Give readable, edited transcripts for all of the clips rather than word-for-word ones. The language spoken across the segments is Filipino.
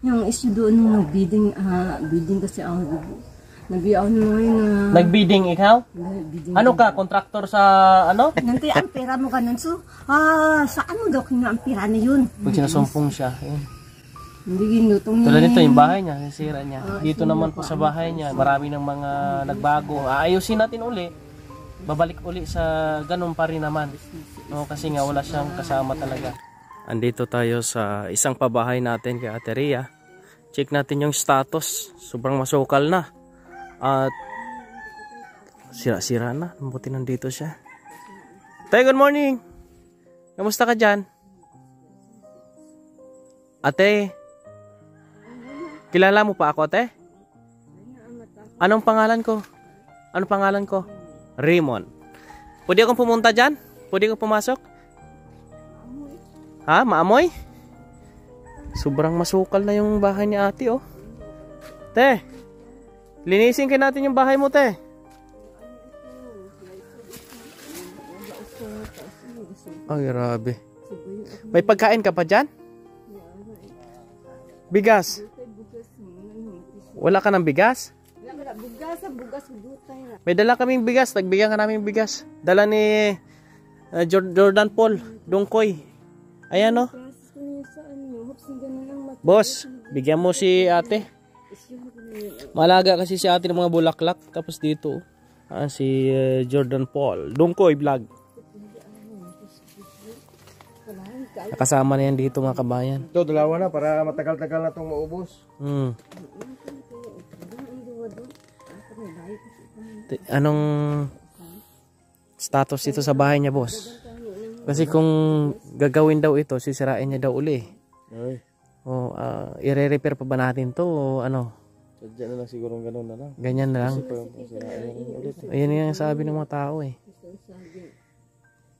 Yung issue doon nung nag-bidding, bidding kasi ako. Nag-iaw na ngayon na... Nag-bidding ikaw? Bidding. Ano ka? Kontraktor sa ano? Nanti ang pera mo ganun. So, saan mo daw kina ang pera na yun? Pag sinasumpong siya. Yun. Hindi ginutong Tulad nito, yung bahay niya, sisira niya. Dito naman po sa bahay niya, marami ng mga nagbago. Aayusin natin uli. Babalik uli sa ganun pa rin naman. No, kasi nga wala siyang kasama talaga. Andito tayo sa isang pabahay natin kay Ate Rhea. Check natin yung status. Sobrang masukal na. At sira-sira na. Mabuti nandito siya. Tay, good morning. Kamusta ka dyan? Ate, kilala mo pa ako, ate? Anong pangalan ko? Anong pangalan ko? Raymond. Pwede akong pumunta dyan? Pwede akong pumasok? Ha? Maamoy? Sobrang masukal na yung bahay ni ate, oh. Te, linisin kayo natin yung bahay mo, te. Ay, grabe. May pagkain ka pa dyan? Bigas? Wala ka ng bigas? May dala kaming bigas. Nagbigyan ka namin bigas. Dala ni Jordan Paul Dungkoy. Ayan, no? Boss, bigyan mo si ate. Malaga kasi si ate ng mga bulaklak. Tapos dito, si Jordan Paul Dungkoy Vlog. Nakasama na yan dito, mga kabayan. Ito, dalawa na para matagal-tagal na itong maubos. Anong status dito sa bahay niya, boss? Kasi kung gagawin daw ito, sisirain niya daw uli. Ay. O, i-repair pa ba natin to o ano? Sadya na lang siguro gano'n na lang. Ganyan na lang. Ayan yung sabi ng mga tao eh.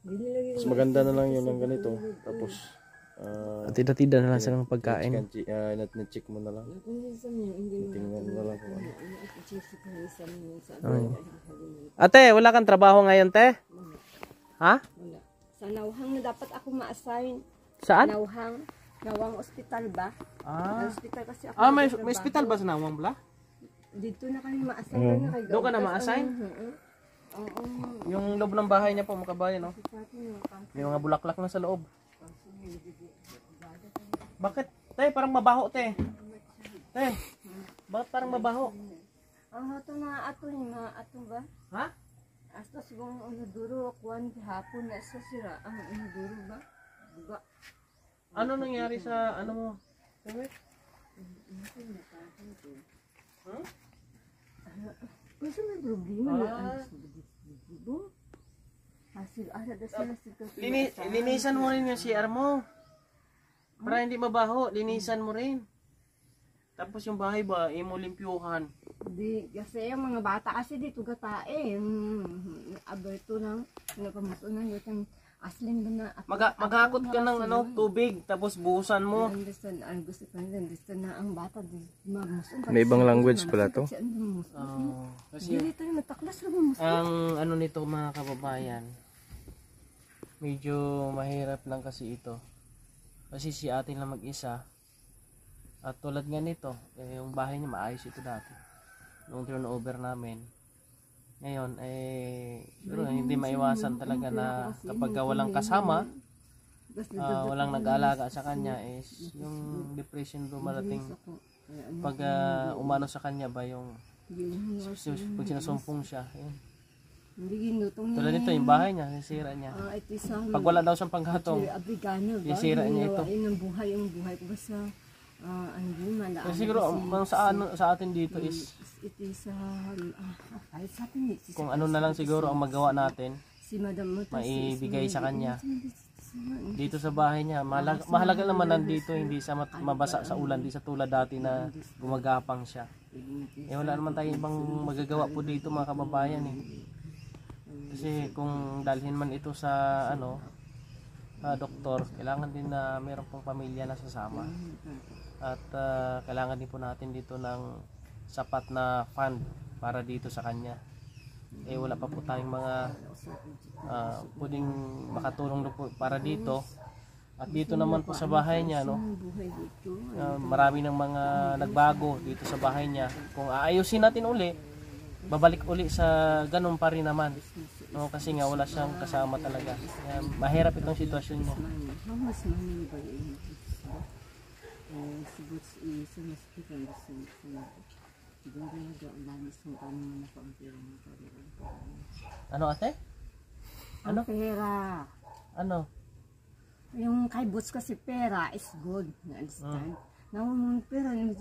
Mas maganda na lang yun ng ganito. Tapos, tida-tida na lang sa ng pagkain. check mo na lang. Tingnan mo na lang kung ano. Ate, wala kang trabaho ngayon, te? Ha? Sa Nauhang na dapat ako ma-assign. Saan? Nauhang. Nawang hospital ba? Hospital kasi ako. May hospital ba sa Nawang Bla? Dito na kami ma-assign. Doon ka na ma-assign? Oo. Yung loob ng bahay niya po, mga kabayan, no? May mga bulaklak na sa loob. Bakit? Te, parang mabaho, te. Te, bakit parang mabaho? Ito na ato ni ato ba? Ha? Hasta siguro unuduro kuan hapon na sa sira. Ang unuduro ba? Buga. Ano nangyari sa ano mo? Kasi may problema na hasil ada sa Linisan mo rin yung CR mo. Para hindi mabaho, linisan mo rin. Tapos yung bahay ba, imo limpyuhan. Di, kasi yung mga bata kasi dito gatae. Aberto ng nakamusunan yung aslin ba na. Maghakot ka ng tubig, tapos buhusan mo. Understand na ang bata. May ibang language pala to. Kasi dito yung mataklas lang. ang ano nito, mga kababayan, medyo mahirap lang kasi ito. Kasi si ate lang mag-isa. At tulad nga nito, yung bahay niya maayos ito dati. Nung turnover namin. Ngayon, siguro hindi maiwasan talaga na kapag walang kasama, walang nag-aalaga sa kanya, yung depression dumarating. Pag umano sa kanya ba yung pag sinasumpong siya. Yun. Tulad nito, yung bahay niya, sisira niya. Pag wala daw siyang panghatong, sisira niya ito. Yung buhay ko ba sa kasi siguro sa atin dito is kung ano na lang siguro ang magawa natin, maibigay sa kanya. Dito sa bahay niya, mahalaga naman nandito, hindi sa mabasa sa ulan, di sa tulad dati na gumagapang siya. Wala naman tayong ibang magagawa po dito, mga kababayan eh. Kasi kung dalhin man ito sa doktor, kailangan din na mayroon pong pamilya na sasama. At kailangan din po natin dito ng sapat na fund para dito sa kanya. Wala pa po tayong mga pwedeng makatulong po para dito. At dito naman po sa bahay niya, no, Ang buhay dito. marami ng mga nagbago dito sa bahay niya. Kung aayusin natin uli, babalik uli sa ganun pa rin naman. No, kasi nga wala siyang kasama talaga. Kaya mahirap itong sitwasyon niya. How much money ba yun? Siguro sa mas kitang gusto nyo. Siguro ang lamis ng paano mo na pa-umpira mo pa. Ano ate? Ano? Pera. Ano? Yung kay Boots kasi pera is good. Na-understand? Nang pera yung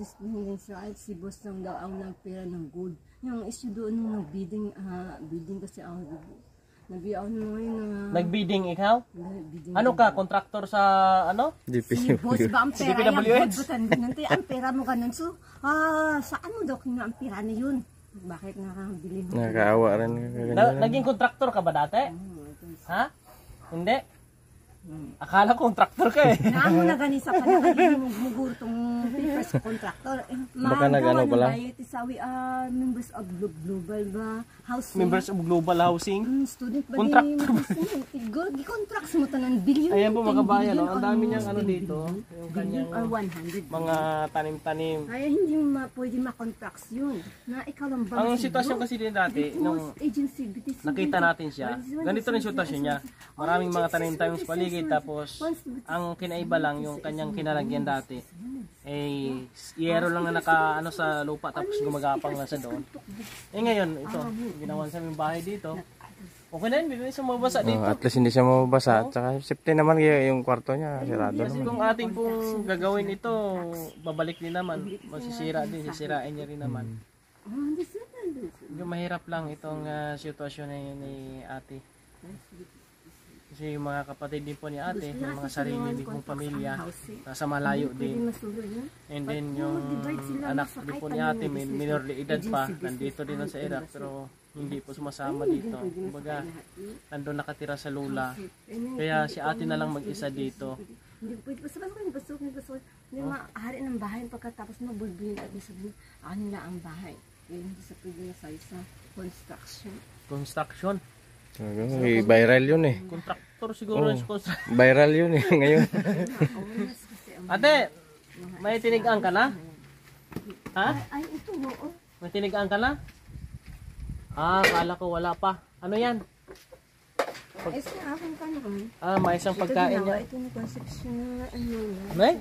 si Boss lang daw ang nagpera ng good. Yung issue doon nung nag-bidding, bidding kasi ako. Nabiyaw na ngayon na... Nag-bidding ikaw? bidding. Ano ka? Kontraktor sa ano? Si Boss ba ang pera yan? DPWH? Ang pera mo ganun. So, saan mo daw kina ang pera na yun? Bakit nakabili mo? Nakakaawa rin. Naging kontraktor ka ba dati? Ha? Hindi? Akala ko kontraktor ka eh. Naamo na gani sa panakalimugur tong papers sa contractor. Baka nag-ano pala? Isawi members of global ba housing. Members of Global Housing. Student ba Contractor ba? Contracts mo tanan billion. Ayan po mga kabayan, no? Ang dami or niyang ano dito. Yung kanyang or 100. mga tanim-tanim. Ay hindi pwede ma-contracts yun. Na ikaw lang ba? Ang sitwasyon kasi din dati, nung agency, nakita natin siya, ganito rin sitwasyon niya. Maraming mga tanim-tanim sa paligid, tapos ang kinaiba lang yung kanyang kinalagyan dati. Eh, yero lang na naka ano sa lupa tapos gumagapang lang sa doon. Eh ngayon, ito, ginawan sa aming bahay dito. Okay na yun, bibili sa mabasa dito. At least hindi siya mababasa. At saka safety naman yung kwarto niya. Sirado Kasi naman. kung ating pong gagawin ito, babalik din naman. Masisira din, sisirain niya rin naman. Medyo mahirap lang itong sitwasyon ni ate. Kasi yung mga kapatid din po ni ate, yung mga sarili din pong pamilya, nasa malayo din. And then yung anak din po ni ate, minor de edad pa, nandito din sa Iraq, pero hindi po sumasama dito. Kumbaga, nandun nakatira sa lula. Kaya si ate na lang mag-isa dito. Hindi pwede pasok. Hindi maaari ng bahay pagkatapos mabulbulin at sabihin, nila ang bahay. Hindi sa pwede na sa construction. Construction. Viral yun eh. Kontraktor siguro yung construction. Viral yun eh ngayon. Ate, may tinigaan ka na? Ha? Ay, ito oo. May tinigaan ka na? Kala ko wala pa. Ano yan? Ay, sa akin ka naman. May isang pagkain niya. Ito na conception na ano na. May?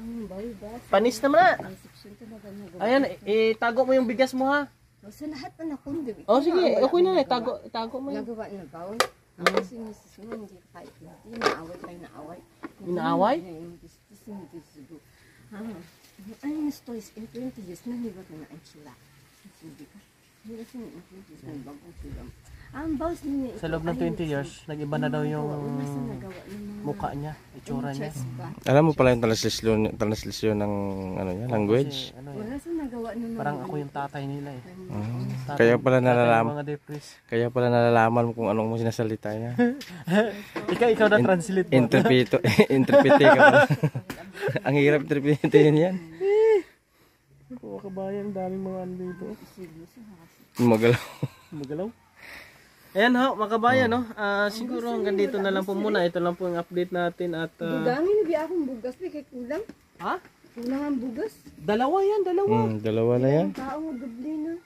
Ang baydas. Panis naman na. Conception talaga na. Ayan, itago mo yung bigas mo ha. Sa lahat pa na kundi. Oh sige, okay na. Itago mo yun. Nagawa na ba? Kasi misis mo, hindi kahit hindi. Naaway tayo naaway. Inaaway? Ay, yung stories in 20 years, nanibat na ang sila. Hindi ka. Hindi kasi in 20 years, nagbagong sila. Ang boss niya. Sa loob ng 20 years, nag-iba na daw yung mukha niya, itsura niya. Alam mo pala yung translasyon ng ano niya, language. Kasi, ano Wala sa nagawa na parang ako yung tatay nila eh. Kaya pala nalalaman. Mga depres. Kaya pala nalalaman mo kung anong mo sinasalita niya. Ikaw na translate mo. Interprete ka pala. Ang hirap interpretehin yan. Oo, kabayan, daming mga ano dito. Magalaw. Ayan ho, mga kabayan, no? Siguro hanggang dito na lang po muna. Ito lang po yung update natin at... Bugangin, hindi akong bugas. May kay kulang. Ha? Kulang ang bugas. Dalawa yan, dalawa. Dalawa na yan. Tao mo, dubli na.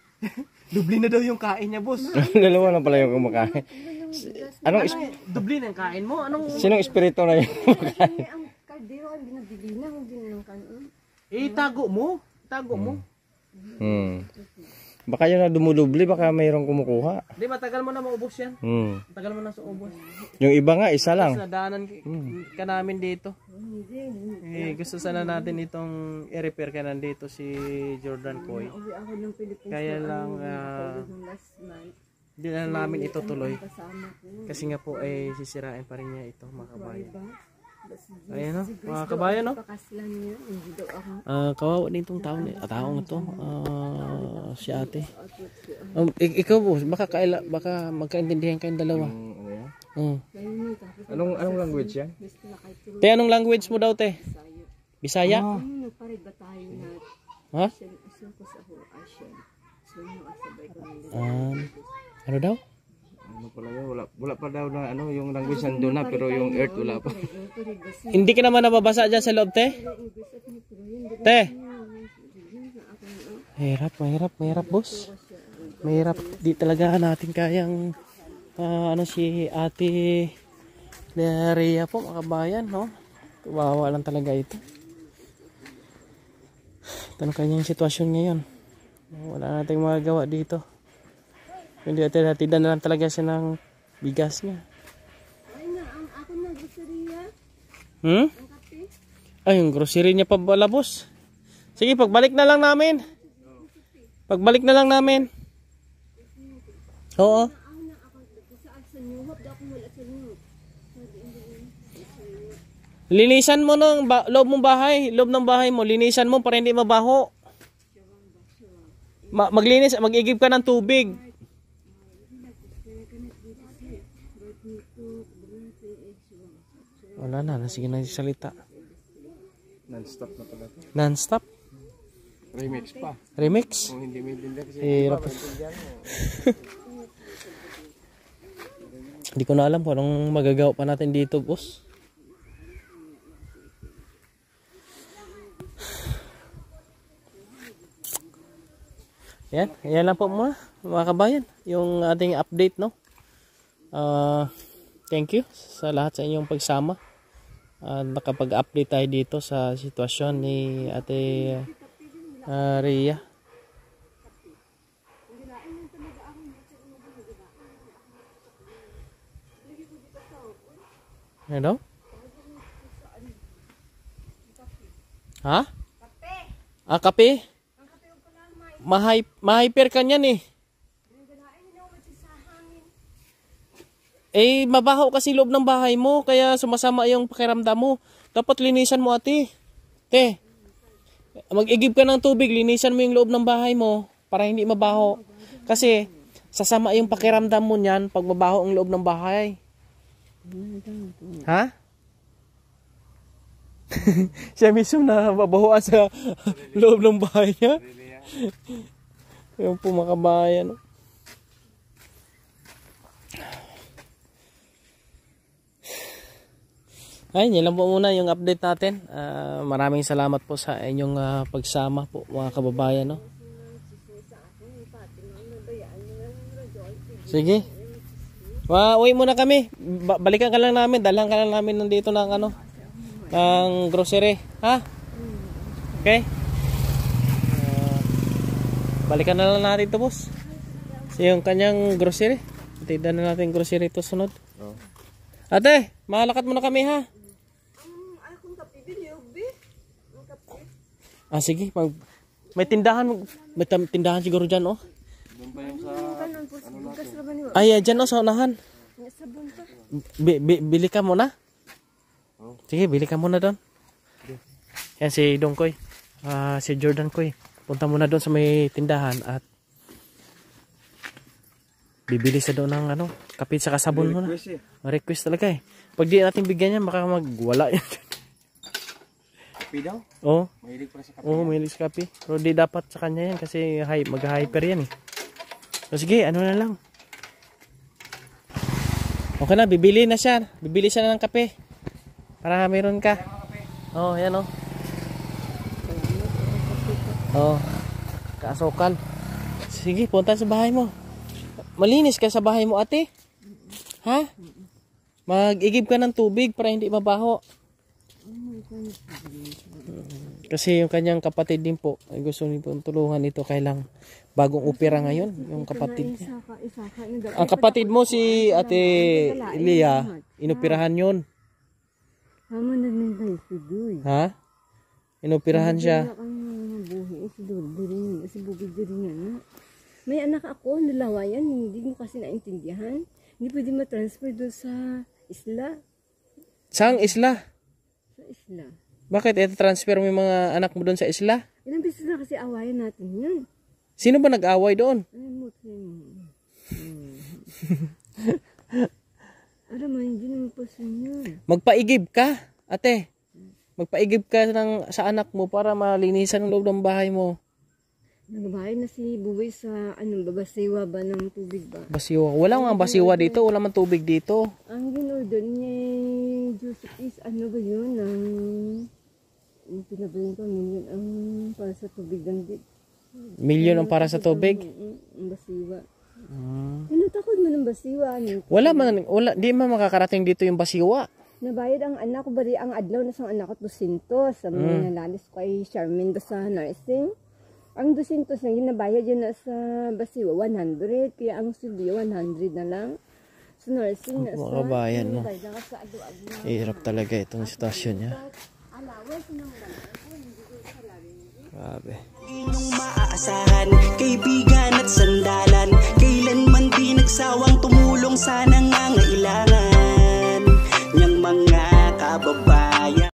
Dubli na daw yung kain niya, boss. Dalawa na pala yung kumakain. Anong Dubli na yung kain mo? Anong... sinong espiritu na yun? Ang kaldero ang binabili na. Hindi na lang kanon. Tago mo. Tago mo. Baka yun na dumudubli, baka mayroong kumukuha. Di, matagal mo na maubos yan. Matagal mo na sa ubos. Yung iba nga, isa lang. Nadaanan ka namin dito. Gusto sana natin itong i-repair ka nandito si Jordan Coy. Uwi ako ng Philippines. Kaya lang, last month. di na namin ito tuloy. Kasama ko. Kasi nga po ay sisirain pa rin niya ito, mga kabayan. Ayan o, mga kabayan o. Pakaslan niya. Hindi daw ako. Kawawa din itong taong ito. Si ate. Ikaw po, baka magkaintindihan kayong dalawa. Anong language yan? Te, anong language mo daw, te? Bisaya? Nagparid ba tayo na Ha? Asin ko sa Asian. So, yung asabay ko nila. Ano daw? Ano pala yun? Wala pa daw na ano yung language nandun na, pero yung earth wala pa. Hindi ka naman nababasa dyan sa loob, te? Te? Mahirap, boss. Mahirap. Di talaga natin kayang, si Ate Rhea po, mga kabayan, no? Kawawa lang talaga ito. Ito ang kanyang sitwasyon ngayon. Wala nating magagawa dito. Hindi natin hatidan na lang talaga siya ng bigas niya. Ay na, ako na groceria. Hmm? Ang kape. Ay, yung grocery niya pa pala, boss. Sige, pagbalik na lang namin. Pagbalik na lang namin. Oo. Linisan mo ng loob mong bahay, loob ng bahay mo, linisan mo para hindi mabaho. Maglinis, mag-igib ka ng tubig. Wala na, sige na salita. Non-stop na pala. Non-stop? Remix pa. Remix? Kung hindi maintindihan kasi Hirap. Hindi ko na alam kung anong magagawa pa natin dito, boss. Yan lang po mga kabayan, yung ating update, no? Thank you sa lahat sa inyong pagsama. Nakapag-update tayo dito sa sitwasyon ni Ate Rhea. Ano? Ha? Kape. Kape? Mahyper ka niyan eh. Eh, mabaho kasi loob ng bahay mo, kaya sumasama yung pakiramdam mo. Dapat linisan mo, ate. Te, mag-igib ka ng tubig, linisan mo yung loob ng bahay mo para hindi mabaho. Kasi, sasama yung pakiramdam mo niyan pag mabaho ang loob ng bahay. Ha? Siya mismo na mabahoan sa loob ng bahay niya. Yung po mga kabayan. Ay, yan lang po muna yung update natin. Maraming salamat po sa inyong pagsama po mga kababayan, no? Sige. Uwi muna kami. Balikan ka lang namin. Dalhan ka lang namin nandito ng ng grocery. Ha? Okay? Balikan na lang natin ito, boss. Yung kanyang grocery. Titignan na natin grocery ito sunod. Ate, mahalakat muna kami, ha? Sige. May tindahan siguro dyan, oh. Ay, dyan, oh, sa unahan. Bili ka muna. Sige, bili ka muna doon. Yan si Dongkoy. Si Jordan Koy. Punta muna doon sa may tindahan at bibili sa doon ng kapit sa kasabon muna. Request talaga eh. Pag di natin bigyan yan, baka magwala yan. Kapi daw? Oo. Mahilig pala sa kapi. Oo, mahilig sa kapi. Pero di dapat sa kanya yan kasi mag-hyper yan eh. So sige, na lang. Okay na, bibili na siya. Bibili siya na ng kape. Para meron ka. Oo, yan oh. Oh, kaasokal. Sige, punta sa bahay mo. Malinis ka sa bahay mo, ate. Ha? Mag-igib ka ng tubig para hindi mabaho. Kasi yung kanyang kapatid din po, ay gusto niyo pong tulungan ito kailang bagong opera ngayon, yung kapatid niya. Ang kapatid mo si Ate Elia, inoperahan yun. Ha? Inoperahan siya. May anak ako, dalawa yan, hindi mo kasi naintindihan. Hindi pwede ma-transfer doon sa isla. Saang isla? Sa isla. Bakit transfer mo yung mga anak mo doon sa isla? Ilang beses na kasi awayan natin yun. Sino ba nag-away doon? Ay, alam mo, hindi naman po sa inyo. Magpaigib ka, ate. Magpaigib ka sa anak mo para malinisan ang loob ng bahay mo. Nagbahay na si Buboy sa babasiwa ba ng tubig ba? Basiwa. Wala nga basiwa dito. Wala man tubig dito. Ang ginorder niya Joseph is ba yun? Ang pinabayin ko, million ang para sa tubig ng Milyon ang para sa tubig. Ang basiwa. Mm. Ano takot mo ng basiwa? Di man makakarating dito yung basiwa. Nabayad ang anak ko, bari ang adlaw na sang anak ko 200 sa mga nalalis ko ay Charmaine do sa nursing. Ang 200 na ginabayad yun na sa basiwa 100, kaya ang studio 100 na lang. Sa nursing na Mga kabayan, no? sa adlaw-adlaw. Hirap talaga itong sitwasyon niya. Allowance ng wala. Grabe. Di niyong maaasahan